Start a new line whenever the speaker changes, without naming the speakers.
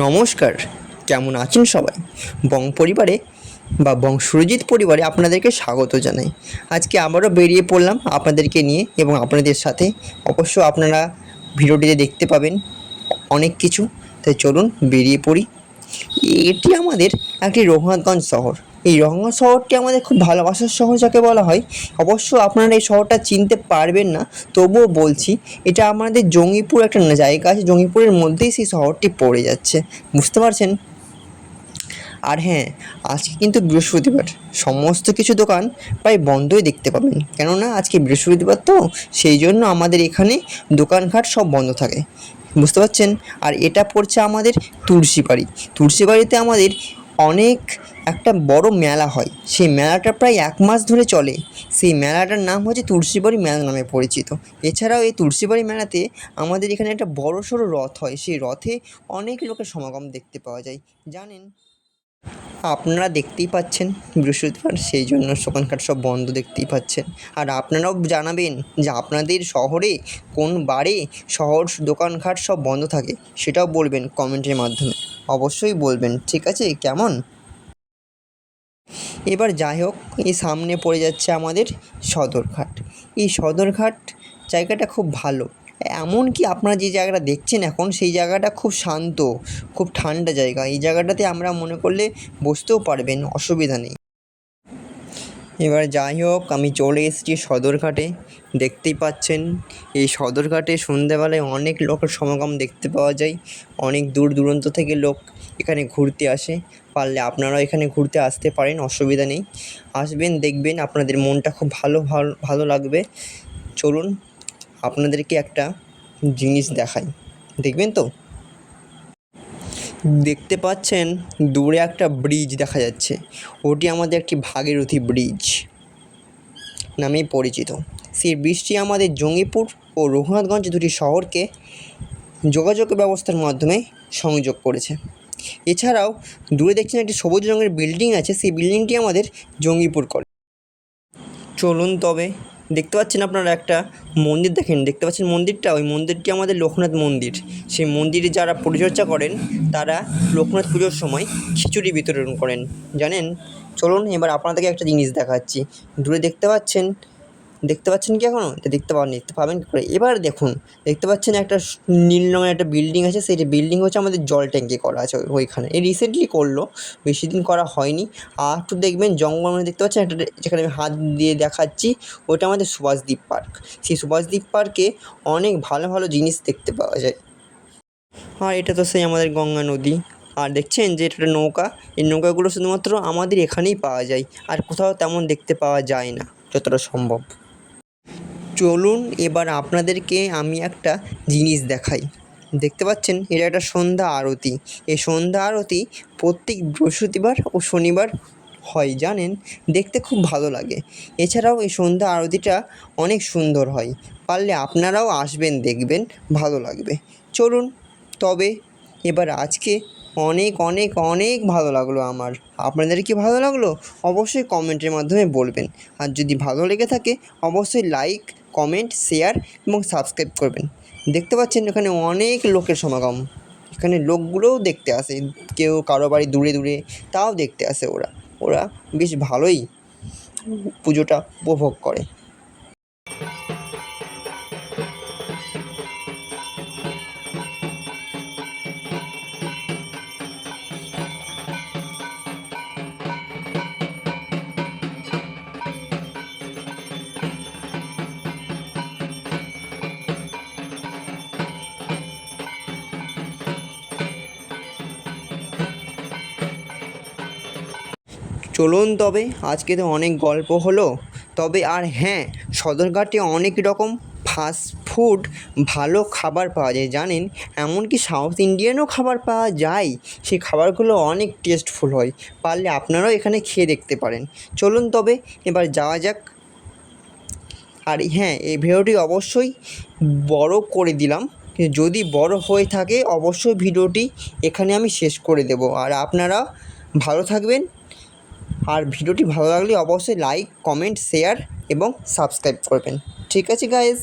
নমস্কার, কেমন আছেন সবাই? বং পরিবারে বা বং সুরজিৎ পরিবারে আপনাদেরকে স্বাগত জানাই। আজকে আবারও বেরিয়ে পড়লাম আপনাদেরকে নিয়ে এবং আপনাদের সাথে। অবশ্য আপনারা ভিডিওটিতে দেখতে পাবেন অনেক কিছু, তাই চলুন বেরিয়ে পড়ি। এটি আমাদের একটি রঘুনাথগঞ্জ শহর। এই রঘুনাথ শহরটি আমাদের খুব ভালোবাসার শহর যাকে বলা হয়। অবশ্য আপনারা এই শহরটা চিনতে পারবেন না, তবুও বলছি এটা আমাদের জঙ্গিপুর একটা জায়গা আছে, জঙ্গিপুরের মধ্যেই সেই শহরটি পড়ে যাচ্ছে, বুঝতে পারছেন? আর হ্যাঁ, আজকে কিন্তু বৃহস্পতিবার, সমস্ত কিছু দোকান প্রায় বন্ধই দেখতে পাবেন, কেননা আজকে বৃহস্পতিবার তো, সেই জন্য আমাদের এখানে দোকানঘাট সব বন্ধ থাকে, বুঝতে পারছেন? আর এটা পড়ছে আমাদের তুলসীবাড়ি। তুলসীবাড়িতে আমাদের অনেক একটা বড় মেলা হয়, সেই মেলাটা প্রায় 1 মাস ধরে চলে। সেই মেলাটার নাম হচ্ছে তুলসীবাড়ি মেলা নামে পরিচিত। এছাড়াও এই তুলসীবাড়ি মেলাতে আমাদের এখানে একটা বড়সড় রথ হয়, সেই রথে অনেক লোকের সমাগম দেখতে পাওয়া যায়, জানেন? আপনারা দেখতেই পাচ্ছেন বৃহস্পতিবার, সেই জন্য দোকানপাট সব বন্ধ দেখতেই পাচ্ছেন। আর আপনারাও জানাবেন যে আপনাদের শহরে কোন বারে শহর দোকানঘাট সব বন্ধ থাকে, সেটাও বলবেন কমেন্টের মাধ্যমে, অবশ্যই বলবেন, ঠিক আছে? কেমন? এবার যাই হোক, এই সামনে পড়ে যাচ্ছে আমাদের সদরঘাট। এই সদরঘাট জায়গাটা খুব ভালো। এমনকি আপনারা যে জায়গাটা দেখছেন এখন, সেই জায়গাটা খুব শান্ত, খুব ঠান্ডা জায়গা। এই জায়গাটাতে আমরা মনে করলে বসতেও পারবেন, অসুবিধা নেই। এবার যাই হোক, আমি চলে এসেছি সদরঘাটে। দেখতেই পাচ্ছেন এই সদরঘাটে সন্ধ্যেবেলায় অনেক লোকের সমাগম দেখতে পাওয়া যায়। অনেক দূর দূরান্ত থেকে লোক এখানে ঘুরতে আসে। পারলে আপনারাও এখানে ঘুরতে আসতে পারেন, অসুবিধা নেই। আসবেন, দেখবেন, আপনাদের মনটা খুব ভালো ভালো ভালো লাগবে। চলুন আপনাদেরকে একটা জিনিস দেখাই, দেখবেন তো? দেখতে পাচ্ছেন দূরে একটা ব্রিজ দেখা যাচ্ছে, ওটি আমাদের একটি ভাগীরথী ব্রিজ নামেই পরিচিত। সেই ব্রিজটি আমাদের জঙ্গিপুর ও রঘুনাথগঞ্জ দুটি শহরকে যোগাযোগ ব্যবস্থার মাধ্যমে সংযোগ করেছে। এছাড়াও দূরে দেখছেন একটি সবুজ রঙের বিল্ডিং আছে, সেই বিল্ডিংটি আমাদের জঙ্গিপুর করে। চলুন তবে, দেখতে পাচ্ছেন আপনারা একটা মন্দির, দেখতে পাচ্ছেন মন্দিরটা? ওই মন্দিরটি আমাদের লোকনাথ মন্দির। সেই মন্দিরে যারা পরিচর্যা করেন তারা লোকনাথ পুজোর সময় খিচুড়ি বিতরণ করেন, জানেন? চলুন এবার আপনাদেরকে একটা জিনিস দেখাচ্ছি। দূরে দেখতে পাচ্ছেন কি এখনও? এটা দেখতে পাবেন কী করে? এবার দেখুন, দেখতে পাচ্ছেন একটা নীল রঙের একটা বিল্ডিং আছে, সেই বিল্ডিং হচ্ছে আমাদের জল ট্যাঙ্কি করা আছে ওইখানে। এই রিসেন্টলি করলো, বেশি দিন করা হয়নি। আর একটু দেখবেন জঙ্গল মধ্যে দেখতে পাচ্ছেন একটা, যেখানে আমি হাত দিয়ে দেখাচ্ছি, ওটা আমাদের সুভাষদ্বীপ পার্ক। সেই সুভাষদ্বীপ পার্কে অনেক ভালো ভালো জিনিস দেখতে পাওয়া যায়। আর এটা তো সেই আমাদের গঙ্গা নদী। আর দেখছেন যে এটা একটা নৌকা, এই নৌকাগুলো শুধুমাত্র আমাদের এখানেই পাওয়া যায়, আর কোথাও তেমন দেখতে পাওয়া যায় না যতটা সম্ভব। চলুন এবার আপনাদেরকে আমি একটা জিনিস দেখাই। দেখতে পাচ্ছেন এটা একটা সন্ধ্যা আরতি। এই সন্ধ্যা আরতি প্রত্যেক বৃহস্পতিবার ও শনিবার হয়, জানেন? দেখতে খুব ভালো লাগে। এছাড়াও এই সন্ধ্যা আরতিটা অনেক সুন্দর হয়। পারলে আপনারাও আসবেন, দেখবেন, ভালো লাগবে। চলুন তবে, এবার আজকে অনেক অনেক অনেক ভালো লাগলো আমার। আপনাদের কি ভালো লাগলো? অবশ্যই কমেন্টের মাধ্যমে বলবেন। আর যদি ভালো লেগে থাকে অবশ্যই লাইক, কমেন্ট, শেয়ার এবং সাবস্ক্রাইব করবেন। দেখতে পাচ্ছেন এখানে অনেক লোকের সমাগম। এখানে লোকগুলোও দেখতে আসে, কেউ কারো বাড়ি দূরে দূরে, তাও দেখতে আসে ওরা। ওরা বেশ ভালোই পুজোটা উপভোগ করে। চলুন তবে, আজকে তো অনেক গল্প হলো। তবে আর হ্যাঁ, সদরঘাটে অনেক রকম ফাস্ট ফুড ভালো খাবার পাওয়া যায়, জানেন? এমনকি সাউথ ইন্ডিয়ানও খাবার পাওয়া যায়। সেই খাবারগুলো অনেক টেস্টফুল হয়, পারলে আপনারাও এখানে খেয়ে দেখতে পারেন। চলুন তবে এবার যাওয়া যাক। আর হ্যাঁ, এই ভিডিওটি অবশ্যই বড় করে দিলাম, যদি বড় হয়ে থাকে অবশ্যই ভিডিওটি এখানে আমি শেষ করে দেব। আর আপনারা ভালো থাকবেন। আর ভিডিওটি ভালো লাগলে অবশ্যই লাইক, কমেন্ট, শেয়ার এবং সাবস্ক্রাইব করবেন। ঠিক আছে গাইস?